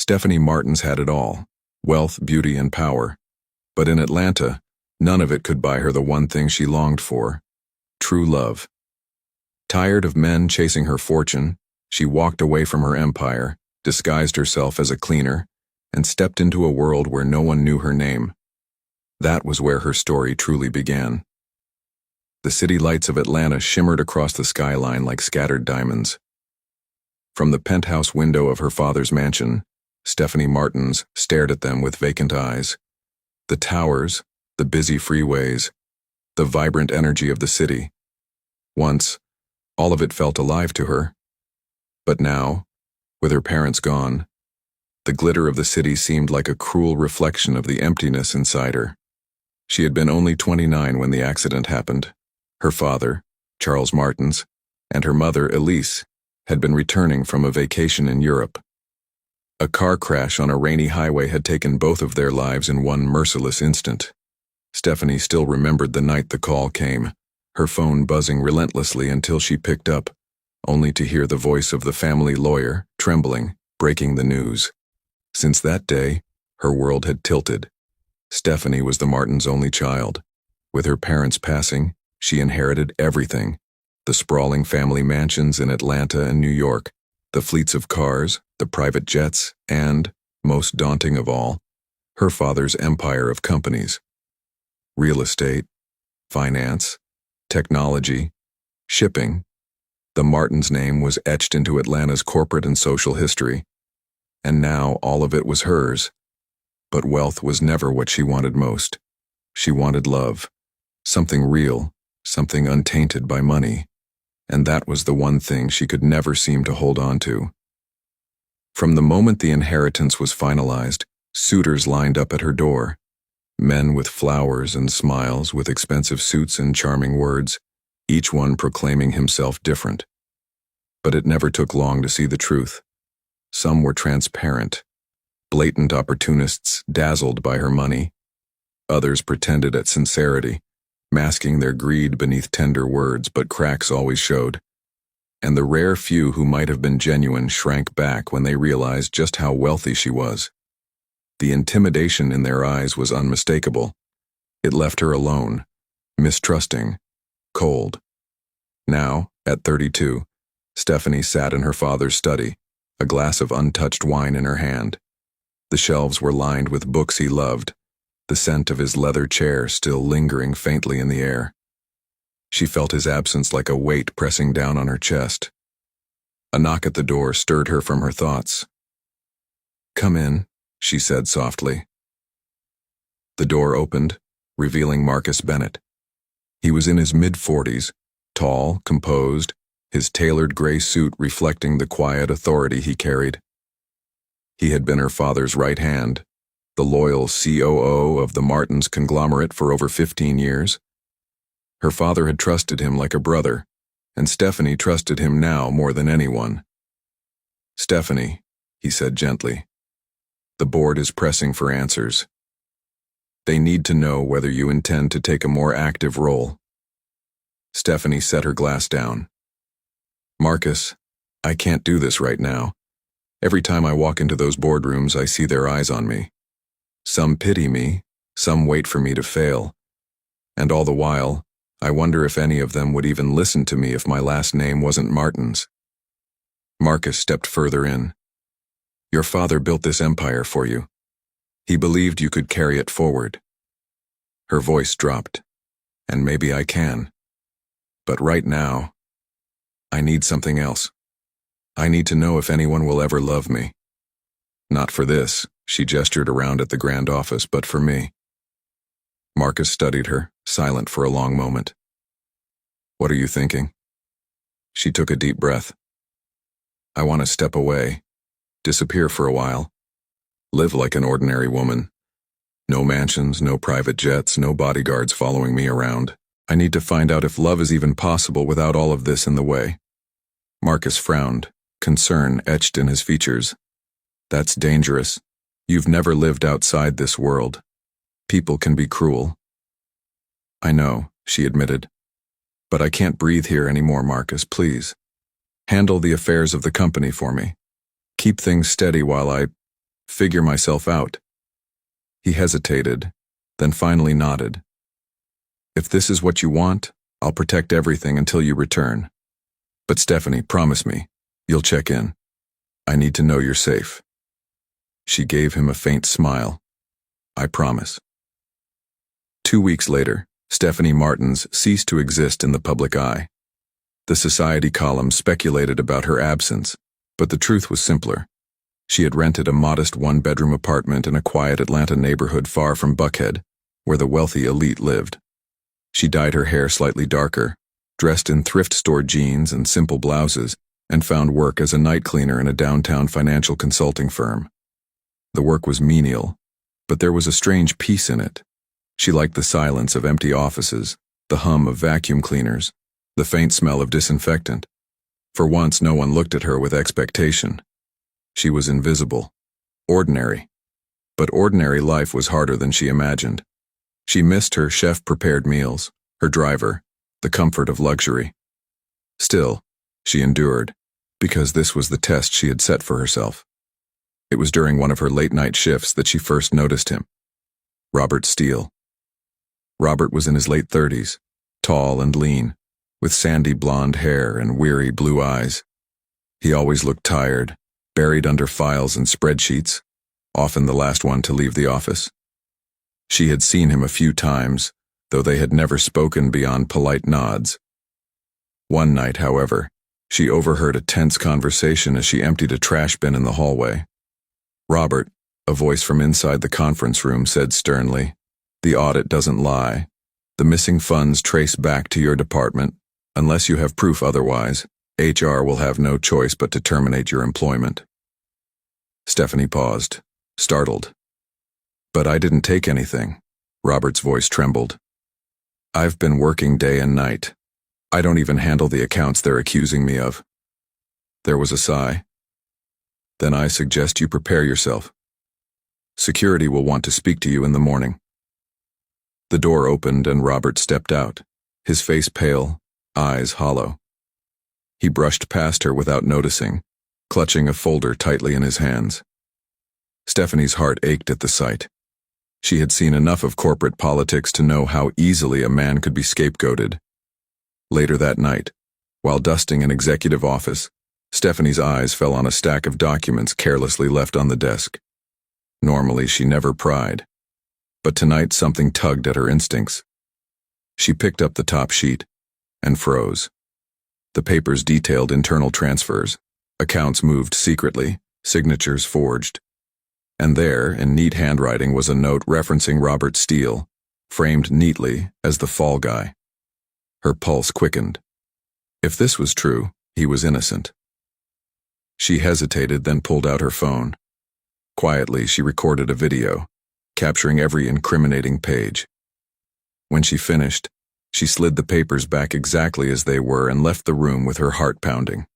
Stephanie Martins had it all: wealth, beauty, and power. But in Atlanta, none of it could buy her the one thing she longed for: true love. Tired of men chasing her fortune, she walked away from her empire, disguised herself as a cleaner, and stepped into a world where no one knew her name. That was where her story truly began. The city lights of Atlanta shimmered across the skyline like scattered diamonds. From the penthouse window of her father's mansion, Stephanie Martins stared at them with vacant eyes. The towers, the busy freeways, the vibrant energy of the city. Once, all of it felt alive to her. But now, with her parents gone, the glitter of the city seemed like a cruel reflection of the emptiness inside her. She had been only 29 when the accident happened. Her father, Charles Martins, and her mother, Elise, had been returning from a vacation in Europe. A car crash on a rainy highway had taken both of their lives in one merciless instant. Stephanie still remembered the night the call came, her phone buzzing relentlessly until she picked up, only to hear the voice of the family lawyer, trembling, breaking the news. Since that day, her world had tilted. Stephanie was the Martins' only child. With her parents passing, she inherited everything: the sprawling family mansions in Atlanta and New York, the fleets of cars, the private jets, and, most daunting of all, her father's empire of companies. Real estate, finance, technology, shipping. The Martins' name was etched into Atlanta's corporate and social history, and now all of it was hers. But wealth was never what she wanted most. She wanted love, something real, something untainted by money, and that was the one thing she could never seem to hold on to. From the moment the inheritance was finalized, suitors lined up at her door. Men with flowers and smiles, with expensive suits and charming words, each one proclaiming himself different. But it never took long to see the truth. Some were transparent, blatant opportunists dazzled by her money. Others pretended at sincerity, masking their greed beneath tender words, but cracks always showed. And the rare few who might have been genuine shrank back when they realized just how wealthy she was. The intimidation in their eyes was unmistakable. It left her alone, mistrusting, cold. Now, at 32, Stephanie sat in her father's study, a glass of untouched wine in her hand. The shelves were lined with books he loved, the scent of his leather chair still lingering faintly in the air. She felt his absence like a weight pressing down on her chest. A knock at the door stirred her from her thoughts. "Come in," she said softly. The door opened, revealing Marcus Bennett. He was in his mid-40s, tall, composed, his tailored gray suit reflecting the quiet authority he carried. He had been her father's right hand, the loyal COO of the Martins conglomerate for over 15 years. Her father had trusted him like a brother, and Stephanie trusted him now more than anyone. "Stephanie," he said gently, "the board is pressing for answers. They need to know whether you intend to take a more active role." Stephanie set her glass down. "Marcus, I can't do this right now. Every time I walk into those boardrooms, I see their eyes on me. Some pity me, some wait for me to fail. And all the while, I wonder if any of them would even listen to me if my last name wasn't Martins." Marcus stepped further in. "Your father built this empire for you. He believed you could carry it forward." Her voice dropped. "And maybe I can. But right now, I need something else. I need to know if anyone will ever love me. Not for this," she gestured around at the grand office, "but for me." Marcus studied her, silent for a long moment. "What are you thinking?" She took a deep breath. "I want to step away, disappear for a while, live like an ordinary woman. No mansions, no private jets, no bodyguards following me around. I need to find out if love is even possible without all of this in the way." Marcus frowned, concern etched in his features. "That's dangerous. You've never lived outside this world. People can be cruel." "I know," she admitted. "But I can't breathe here anymore, Marcus, please. Handle the affairs of the company for me. Keep things steady while I figure myself out." He hesitated, then finally nodded. "If this is what you want, I'll protect everything until you return. But Stephanie, promise me, you'll check in. I need to know you're safe." She gave him a faint smile. "I promise." 2 weeks later, Stephanie Martins ceased to exist in the public eye. The society columns speculated about her absence, but the truth was simpler. She had rented a modest one-bedroom apartment in a quiet Atlanta neighborhood far from Buckhead, where the wealthy elite lived. She dyed her hair slightly darker, dressed in thrift store jeans and simple blouses, and found work as a night cleaner in a downtown financial consulting firm. The work was menial, but there was a strange peace in it. She liked the silence of empty offices, the hum of vacuum cleaners, the faint smell of disinfectant. For once, no one looked at her with expectation. She was invisible, ordinary. But ordinary life was harder than she imagined. She missed her chef-prepared meals, her driver, the comfort of luxury. Still, she endured, because this was the test she had set for herself. It was during one of her late-night shifts that she first noticed him. Robert Steele. Robert was in his late 30s, tall and lean, with sandy blonde hair and weary blue eyes. He always looked tired, buried under files and spreadsheets, often the last one to leave the office. She had seen him a few times, though they had never spoken beyond polite nods. One night, however, she overheard a tense conversation as she emptied a trash bin in the hallway. "Robert," a voice from inside the conference room said sternly, "the audit doesn't lie. The missing funds trace back to your department. Unless you have proof otherwise, HR will have no choice but to terminate your employment." Stephanie paused, startled. "But I didn't take anything." Robert's voice trembled. "I've been working day and night. I don't even handle the accounts they're accusing me of." There was a sigh. "Then I suggest you prepare yourself. Security will want to speak to you in the morning." The door opened and Robert stepped out, his face pale, eyes hollow. He brushed past her without noticing, clutching a folder tightly in his hands. Stephanie's heart ached at the sight. She had seen enough of corporate politics to know how easily a man could be scapegoated. Later that night, while dusting an executive office, Stephanie's eyes fell on a stack of documents carelessly left on the desk. Normally, she never pried, but tonight something tugged at her instincts. She picked up the top sheet and froze. The papers detailed internal transfers, accounts moved secretly, signatures forged. And there, in neat handwriting, was a note referencing Robert Steele, framed neatly as the fall guy. Her pulse quickened. If this was true, he was innocent. She hesitated, then pulled out her phone. Quietly, she recorded a video, capturing every incriminating page. When she finished, she slid the papers back exactly as they were and left the room with her heart pounding.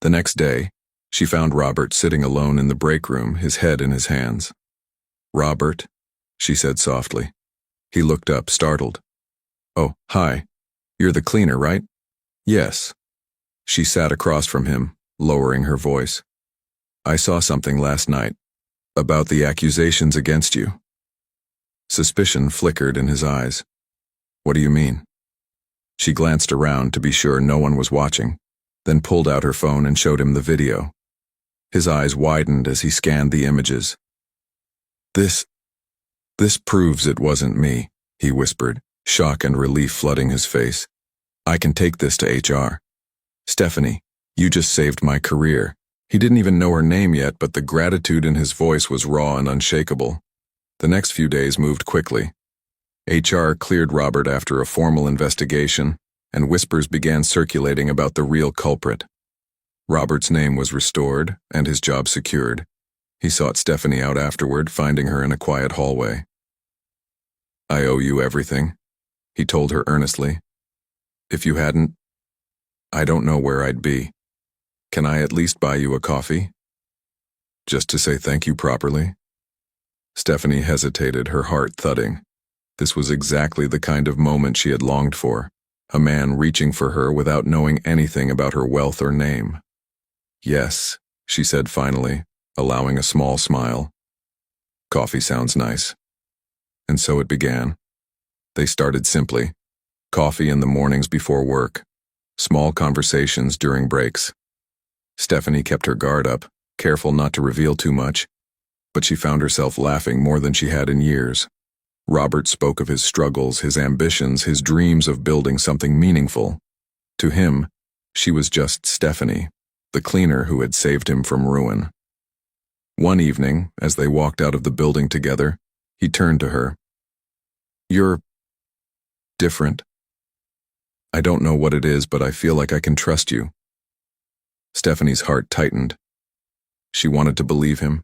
The next day, she found Robert sitting alone in the break room, his head in his hands. "Robert," she said softly. He looked up, startled. "Oh, hi. You're the cleaner, right?" "Yes." She sat across from him, lowering her voice. "I saw something last night, about the accusations against you." Suspicion flickered in his eyes. "What do you mean?" She glanced around to be sure no one was watching, then pulled out her phone and showed him the video. His eyes widened as he scanned the images. This proves it wasn't me," he whispered, shock and relief flooding his face. "I can take this to HR. Stephanie, you just saved my career." He didn't even know her name yet, but the gratitude in his voice was raw and unshakable. The next few days moved quickly. HR cleared Robert after a formal investigation, and whispers began circulating about the real culprit. Robert's name was restored, and his job secured. He sought Stephanie out afterward, finding her in a quiet hallway. "I owe you everything," he told her earnestly. "If you hadn't, I don't know where I'd be. Can I at least buy you a coffee? Just to say thank you properly?" Stephanie hesitated, her heart thudding. This was exactly the kind of moment she had longed for, a man reaching for her without knowing anything about her wealth or name. "Yes," she said finally, allowing a small smile. Coffee sounds nice. And so it began. They started simply. Coffee in the mornings before work. Small conversations during breaks. Stephanie kept her guard up, careful not to reveal too much, but she found herself laughing more than she had in years. Robert spoke of his struggles, his ambitions, his dreams of building something meaningful. To him, she was just Stephanie, the cleaner who had saved him from ruin. One evening, as they walked out of the building together, he turned to her. "You're different. I don't know what it is, but I feel like I can trust you." Stephanie's heart tightened. She wanted to believe him.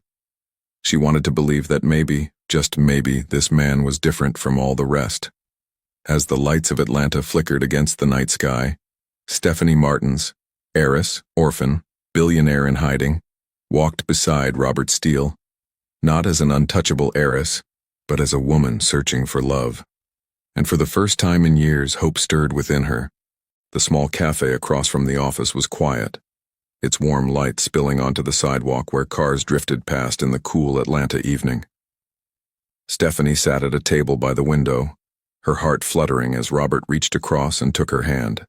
She wanted to believe that maybe, just maybe, this man was different from all the rest. As the lights of Atlanta flickered against the night sky, Stephanie Martins, heiress, orphan, billionaire in hiding, walked beside Robert Steele, not as an untouchable heiress, but as a woman searching for love. And for the first time in years, hope stirred within her. The small cafe across from the office was quiet, its warm light spilling onto the sidewalk where cars drifted past in the cool Atlanta evening. Stephanie sat at a table by the window, her heart fluttering as Robert reached across and took her hand.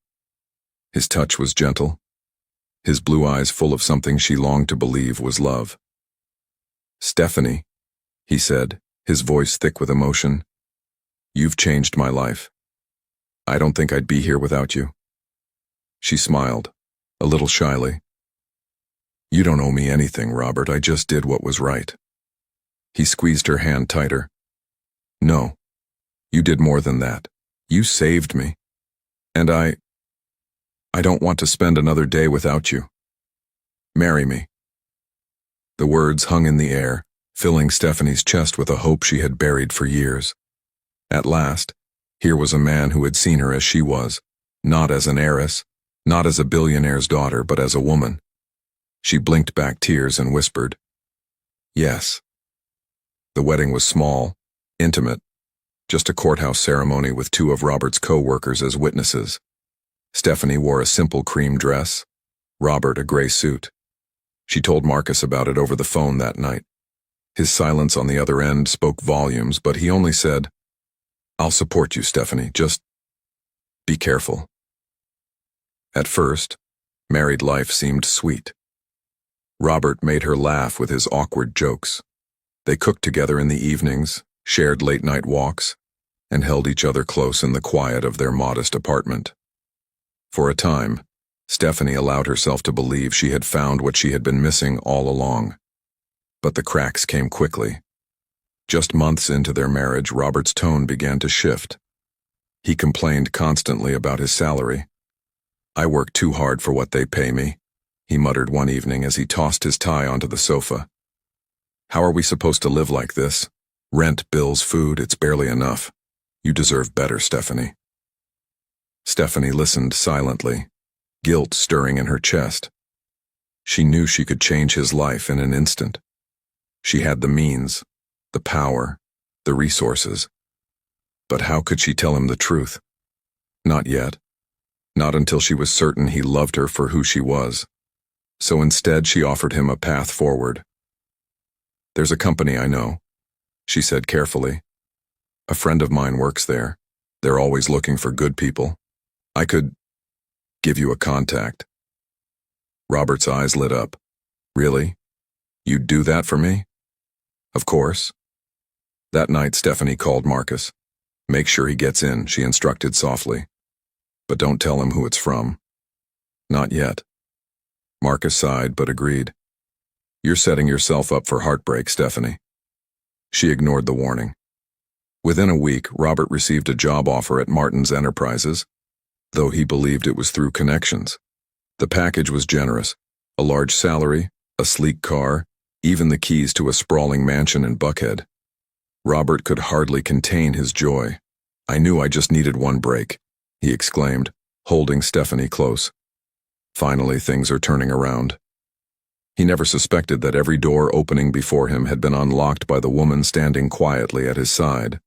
His touch was gentle, his blue eyes full of something she longed to believe was love. "Stephanie," he said, his voice thick with emotion, "you've changed my life. I don't think I'd be here without you." She smiled, a little shyly. "You don't owe me anything, Robert. I just did what was right." He squeezed her hand tighter. "No, you did more than that. You saved me. And I don't want to spend another day without you. Marry me." The words hung in the air, filling Stephanie's chest with a hope she had buried for years. At last, here was a man who had seen her as she was, not as an heiress, not as a billionaire's daughter, but as a woman. She blinked back tears and whispered, "Yes." The wedding was small, intimate, just a courthouse ceremony with two of Robert's co-workers as witnesses. Stephanie wore a simple cream dress, Robert a gray suit. She told Marcus about it over the phone that night. His silence on the other end spoke volumes, but he only said, "I'll support you, Stephanie, just be careful." At first, married life seemed sweet. Robert made her laugh with his awkward jokes. They cooked together in the evenings, shared late-night walks, and held each other close in the quiet of their modest apartment. For a time, Stephanie allowed herself to believe she had found what she had been missing all along. But the cracks came quickly. Just months into their marriage, Robert's tone began to shift. He complained constantly about his salary. "I work too hard for what they pay me," he muttered one evening as he tossed his tie onto the sofa. "How are we supposed to live like this? Rent, bills, food, it's barely enough. You deserve better, Stephanie." Stephanie listened silently, guilt stirring in her chest. She knew she could change his life in an instant. She had the means, the power, the resources. But how could she tell him the truth? Not yet. Not until she was certain he loved her for who she was. So instead she offered him a path forward. "There's a company I know," she said carefully. "A friend of mine works there. They're always looking for good people. I could give you a contact." Robert's eyes lit up. "Really? You'd do that for me?" "Of course." That night Stephanie called Marcus. "Make sure he gets in," she instructed softly. "But don't tell him who it's from." "Not yet." Marcus sighed but agreed. "You're setting yourself up for heartbreak, Stephanie." She ignored the warning. Within a week, Robert received a job offer at Martin's Enterprises, though he believed it was through connections. The package was generous: a large salary, a sleek car, even the keys to a sprawling mansion in Buckhead. Robert could hardly contain his joy. "I knew I just needed one break," he exclaimed, holding Stephanie close. Finally, things are turning around. He never suspected that every door opening before him had been unlocked by the woman standing quietly at his side.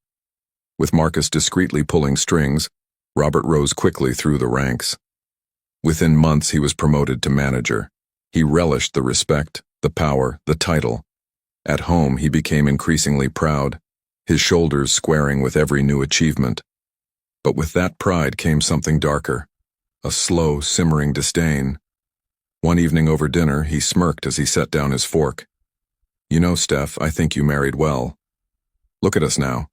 With Marcus discreetly pulling strings, Robert rose quickly through the ranks. Within months he was promoted to manager. He relished the respect, The power, the title. At home, he became increasingly proud, his shoulders squaring with every new achievement. But with that pride came something darker, a slow, simmering disdain. One evening over dinner, he smirked as he set down his fork. "You know, Steph, I think you married well. Look at us now.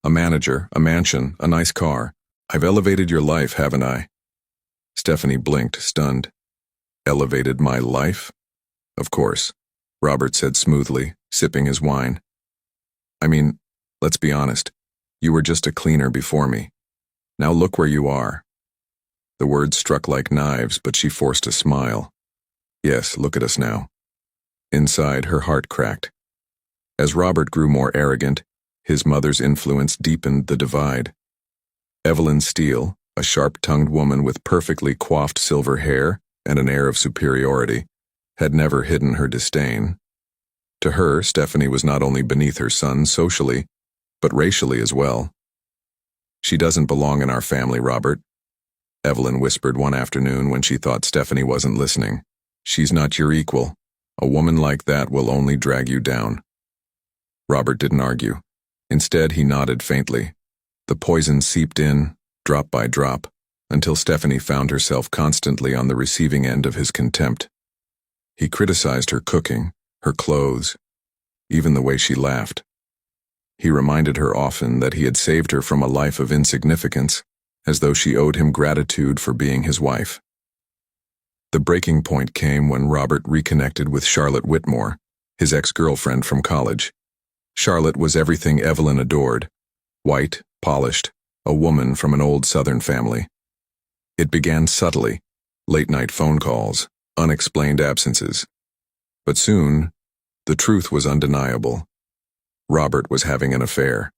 A manager, a mansion, a nice car. I've elevated your life, haven't I?" Stephanie blinked, stunned. "Elevated my life?" "Of course," Robert said smoothly, sipping his wine. "I mean, let's be honest. You were just a cleaner before me. Now look where you are." The words struck like knives, but she forced a smile. "Yes, look at us now." Inside, her heart cracked. As Robert grew more arrogant, his mother's influence deepened the divide. Evelyn Steele, a sharp-tongued woman with perfectly coiffed silver hair and an air of superiority, had never hidden her disdain. To her, Stephanie was not only beneath her son socially, but racially as well. "She doesn't belong in our family, Robert," Evelyn whispered one afternoon when she thought Stephanie wasn't listening. "She's not your equal. A woman like that will only drag you down." Robert didn't argue. Instead, he nodded faintly. The poison seeped in, drop by drop, until Stephanie found herself constantly on the receiving end of his contempt. He criticized her cooking, her clothes, even the way she laughed. He reminded her often that he had saved her from a life of insignificance, as though she owed him gratitude for being his wife. The breaking point came when Robert reconnected with Charlotte Whitmore, his ex-girlfriend from college. Charlotte was everything Evelyn adored: white, polished, a woman from an old Southern family. It began subtly: late-night phone calls, unexplained absences. But soon, the truth was undeniable. Robert was having an affair.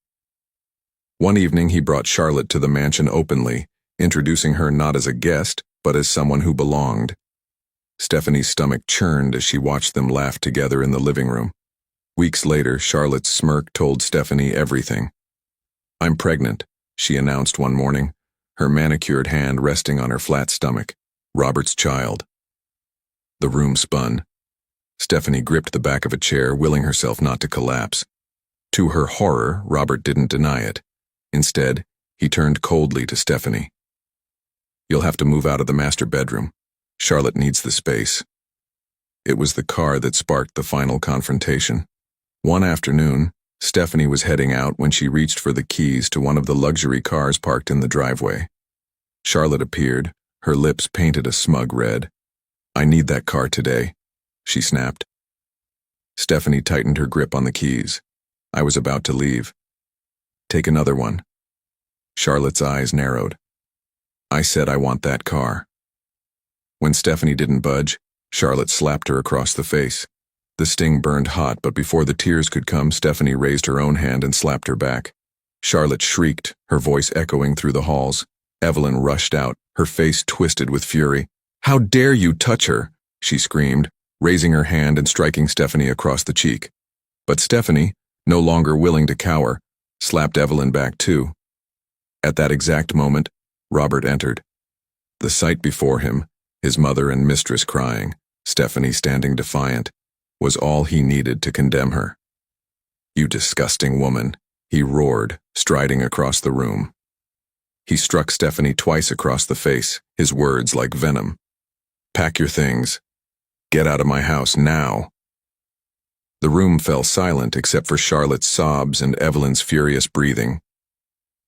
One evening he brought Charlotte to the mansion openly, introducing her not as a guest, but as someone who belonged. Stephanie's stomach churned as she watched them laugh together in the living room. Weeks later, Charlotte's smirk told Stephanie everything. "I'm pregnant," she announced one morning, her manicured hand resting on her flat stomach. "Robert's child." The room spun. Stephanie gripped the back of a chair, willing herself not to collapse. To her horror, Robert didn't deny it. Instead, he turned coldly to Stephanie. "You'll have to move out of the master bedroom. Charlotte needs the space." It was the car that sparked the final confrontation. One afternoon, Stephanie was heading out when she reached for the keys to one of the luxury cars parked in the driveway. Charlotte appeared, her lips painted a smug red. "I need that car today," she snapped. Stephanie tightened her grip on the keys. "I was about to leave." "Take another one." Charlotte's eyes narrowed. "I said I want that car." When Stephanie didn't budge, Charlotte slapped her across the face. The sting burned hot, but before the tears could come, Stephanie raised her own hand and slapped her back. Charlotte shrieked, her voice echoing through the halls. Evelyn rushed out, her face twisted with fury. "How dare you touch her?" she screamed, raising her hand and striking Stephanie across the cheek. But Stephanie, no longer willing to cower, slapped Evelyn back too. At that exact moment, Robert entered. The sight before him, his mother and mistress crying, Stephanie standing defiant, was all he needed to condemn her. "You disgusting woman," he roared, striding across the room. He struck Stephanie twice across the face, his words like venom. "Pack your things. Get out of my house now." The room fell silent except for Charlotte's sobs and Evelyn's furious breathing.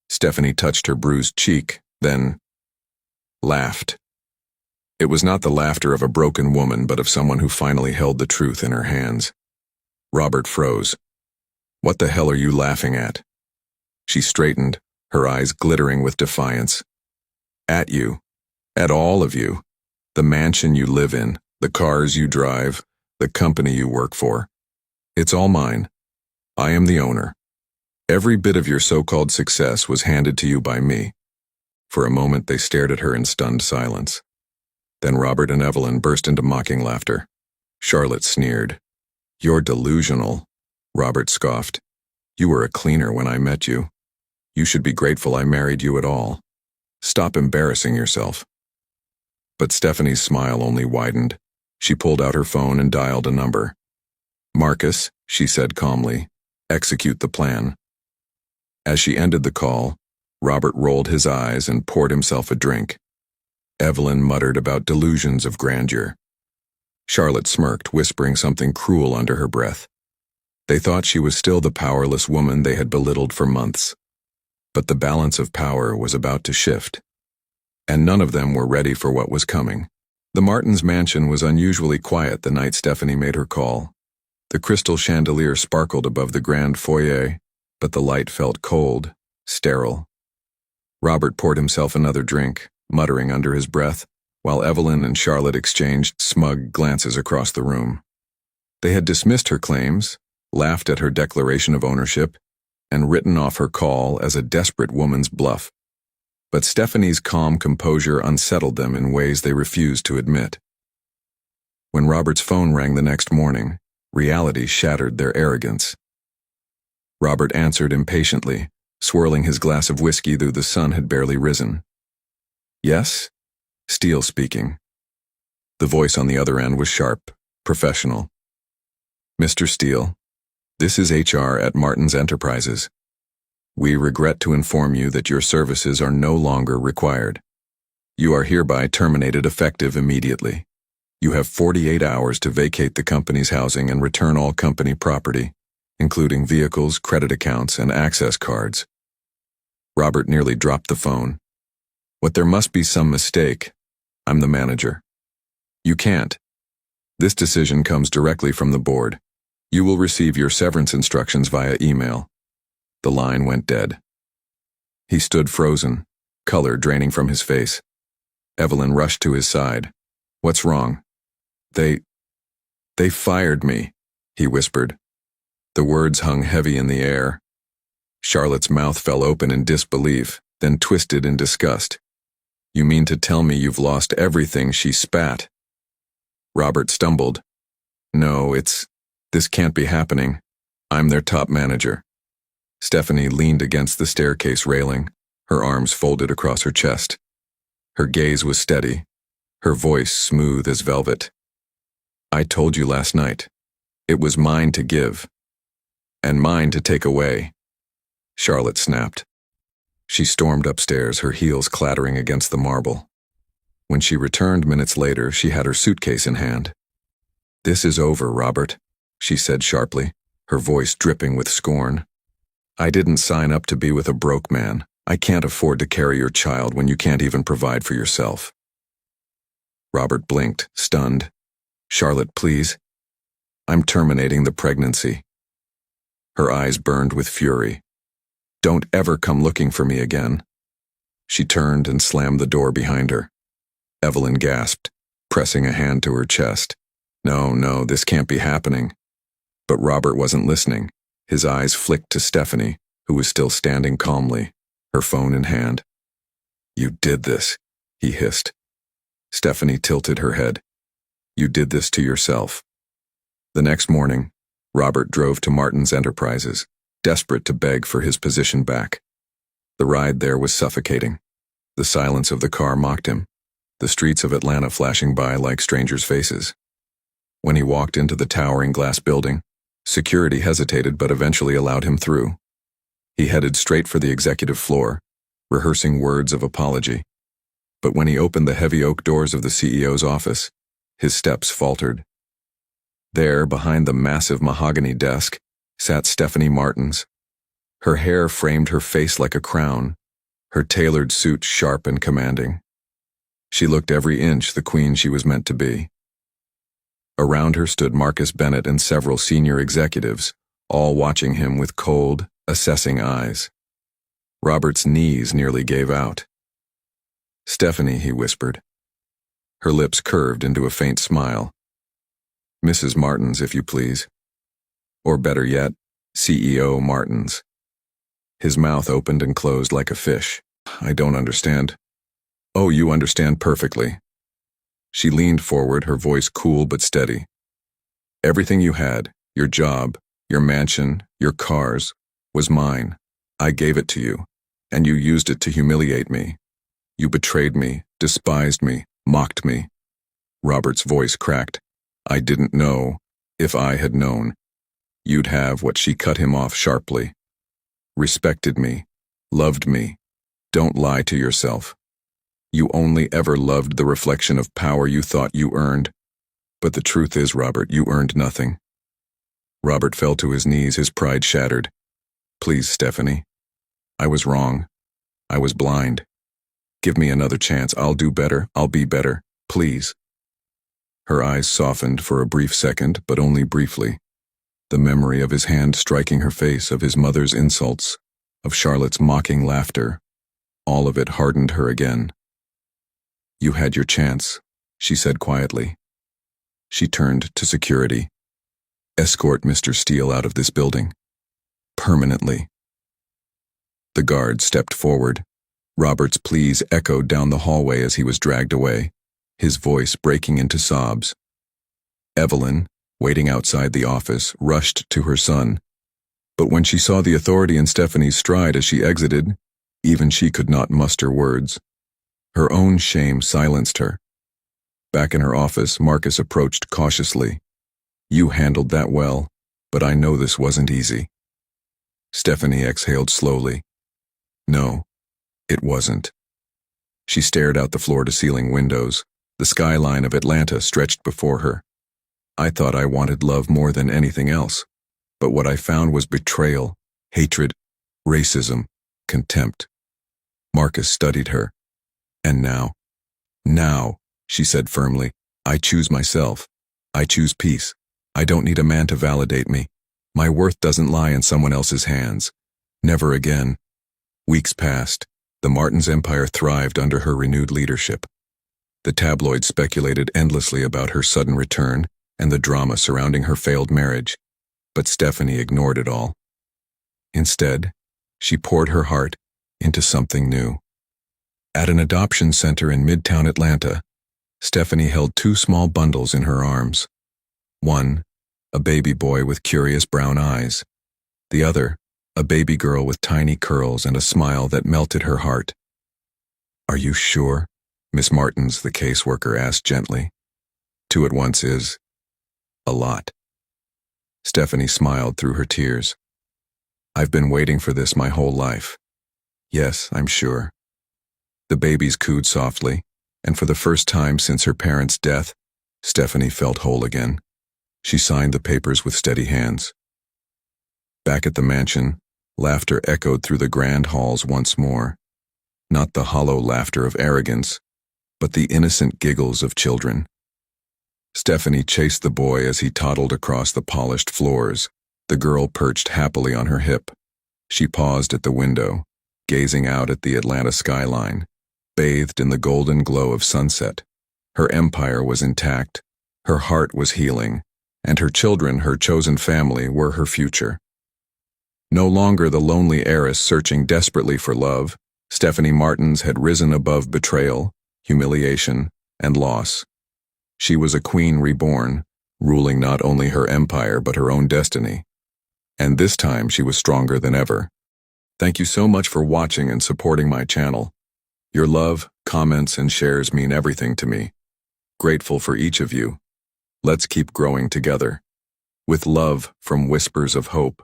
Stephanie touched her bruised cheek, then laughed. It was not the laughter of a broken woman, but of someone who finally held the truth in her hands. Robert froze. "What the hell are you laughing at?" She straightened, her eyes glittering with defiance. "At you. At all of you. The mansion you live in, the cars you drive, the company you work for. It's all mine. I am the owner. Every bit of your so-called success was handed to you by me." For a moment they stared at her in stunned silence. Then Robert and Evelyn burst into mocking laughter. Charlotte sneered. "You're delusional," Robert scoffed. "You were a cleaner when I met you. You should be grateful I married you at all. Stop embarrassing yourself." But Stephanie's smile only widened. She pulled out her phone and dialed a number. "Marcus," she said calmly, "execute the plan." As she ended the call, Robert rolled his eyes and poured himself a drink. Evelyn muttered about delusions of grandeur. Charlotte smirked, whispering something cruel under her breath. They thought she was still the powerless woman they had belittled for months. But the balance of power was about to shift. And none of them were ready for what was coming. The Martins' mansion was unusually quiet the night Stephanie made her call. The crystal chandelier sparkled above the grand foyer, but the light felt cold, sterile. Robert poured himself another drink, muttering under his breath, while Evelyn and Charlotte exchanged smug glances across the room. They had dismissed her claims, laughed at her declaration of ownership, and written off her call as a desperate woman's bluff. But Stephanie's calm composure unsettled them in ways they refused to admit. When Robert's phone rang the next morning, reality shattered their arrogance. Robert answered impatiently, swirling his glass of whiskey though the sun had barely risen. "Yes?" Steele speaking. The voice on the other end was sharp, professional. "Mr. Steele, this is HR at Martins Enterprises. We regret to inform you that your services are no longer required. You are hereby terminated effective immediately. You have 48 hours to vacate the company's housing and return all company property, including vehicles, credit accounts, and access cards." Robert nearly dropped the phone. "What, there must be some mistake. I'm the manager." "You can't. This decision comes directly from the board. You will receive your severance instructions via email." The line went dead. He stood frozen, color draining from his face. Evelyn rushed to his side. "What's wrong?" They fired me," he whispered. The words hung heavy in the air. Charlotte's mouth fell open in disbelief, then twisted in disgust. "You mean to tell me you've lost everything?" she spat. Robert stumbled. "No, this can't be happening. I'm their top manager." Stephanie leaned against the staircase railing, her arms folded across her chest. Her gaze was steady, her voice smooth as velvet. "I told you last night. It was mine to give. And mine to take away." Charlotte snapped. She stormed upstairs, her heels clattering against the marble. When she returned minutes later, she had her suitcase in hand. "This is over, Robert," she said sharply, her voice dripping with scorn. "I didn't sign up to be with a broke man. I can't afford to carry your child when you can't even provide for yourself." Robert blinked, stunned. "Charlotte, please. I'm terminating the pregnancy." Her eyes burned with fury. "Don't ever come looking for me again." She turned and slammed the door behind her. Evelyn gasped, pressing a hand to her chest. No, this can't be happening." But Robert wasn't listening. His eyes flicked to Stephanie, who was still standing calmly, her phone in hand. "You did this," he hissed. Stephanie tilted her head. "You did this to yourself." The next morning, Robert drove to Martins Enterprises, desperate to beg for his position back. The ride there was suffocating. The silence of the car mocked him, the streets of Atlanta flashing by like strangers' faces. When he walked into the towering glass building, security hesitated but eventually allowed him through. He headed straight for the executive floor, rehearsing words of apology. But when he opened the heavy oak doors of the CEO's office, his steps faltered. There, behind the massive mahogany desk, sat Stephanie Martins. Her hair framed her face like a crown, her tailored suit sharp and commanding. She looked every inch the queen she was meant to be. Around her stood Marcus Bennett and several senior executives, all watching him with cold, assessing eyes. Robert's knees nearly gave out. "Stephanie," he whispered. Her lips curved into a faint smile. "Mrs. Martins, if you please. Or better yet, CEO Martins." His mouth opened and closed like a fish. "I don't understand." "Oh, you understand perfectly." She leaned forward, her voice cool but steady. "Everything you had, your job, your mansion, your cars, was mine. I gave it to you, and you used it to humiliate me. You betrayed me, despised me, mocked me." Robert's voice cracked. "I didn't know. If I had known, you'd have what she cut him off sharply. Respected me, loved me. Don't lie to yourself. You only ever loved the reflection of power you thought you earned. But the truth is, Robert, you earned nothing. Robert fell to his knees, his pride shattered. Please, Stephanie. I was wrong. I was blind. Give me another chance. I'll do better. I'll be better. Please. Her eyes softened for a brief second, but only briefly. The memory of his hand striking her face, of his mother's insults, of Charlotte's mocking laughter, all of it hardened her again. You had your chance, she said quietly. She turned to security. Escort Mr. Steele out of this building. Permanently. The guard stepped forward. Robert's pleas echoed down the hallway as he was dragged away, his voice breaking into sobs. Evelyn, waiting outside the office, rushed to her son. But when she saw the authority in Stephanie's stride as she exited, even she could not muster words. Her own shame silenced her. Back in her office, Marcus approached cautiously. You handled that well, but I know this wasn't easy. Stephanie exhaled slowly. No, it wasn't. She stared out the floor-to-ceiling windows. The skyline of Atlanta stretched before her. I thought I wanted love more than anything else, but what I found was betrayal, hatred, racism, contempt. Marcus studied her. And now, she said firmly, I choose myself. I choose peace. I don't need a man to validate me. My worth doesn't lie in someone else's hands. Never again. Weeks passed. The Martins' empire thrived under her renewed leadership. The tabloids speculated endlessly about her sudden return and the drama surrounding her failed marriage, but Stephanie ignored it all. Instead, she poured her heart into something new. At an adoption center in Midtown Atlanta, Stephanie held two small bundles in her arms. One, a baby boy with curious brown eyes. The other, a baby girl with tiny curls and a smile that melted her heart. Are you sure? Miss Martins, the caseworker, asked gently. Two at once is a lot. Stephanie smiled through her tears. I've been waiting for this my whole life. Yes, I'm sure. The babies cooed softly, and for the first time since her parents' death, Stephanie felt whole again. She signed the papers with steady hands. Back at the mansion, laughter echoed through the grand halls once more. Not the hollow laughter of arrogance, but the innocent giggles of children. Stephanie chased the boy as he toddled across the polished floors, the girl perched happily on her hip. She paused at the window, gazing out at the Atlanta skyline, bathed in the golden glow of sunset. Her empire was intact, her heart was healing, and her children, her chosen family, were her future. No longer the lonely heiress searching desperately for love, Stephanie Martins had risen above betrayal, humiliation, and loss. She was a queen reborn, ruling not only her empire but her own destiny. And this time she was stronger than ever. Thank you so much for watching and supporting my channel. Your love, comments, and shares mean everything to me. Grateful for each of you. Let's keep growing together. With love from Whispers of Hope.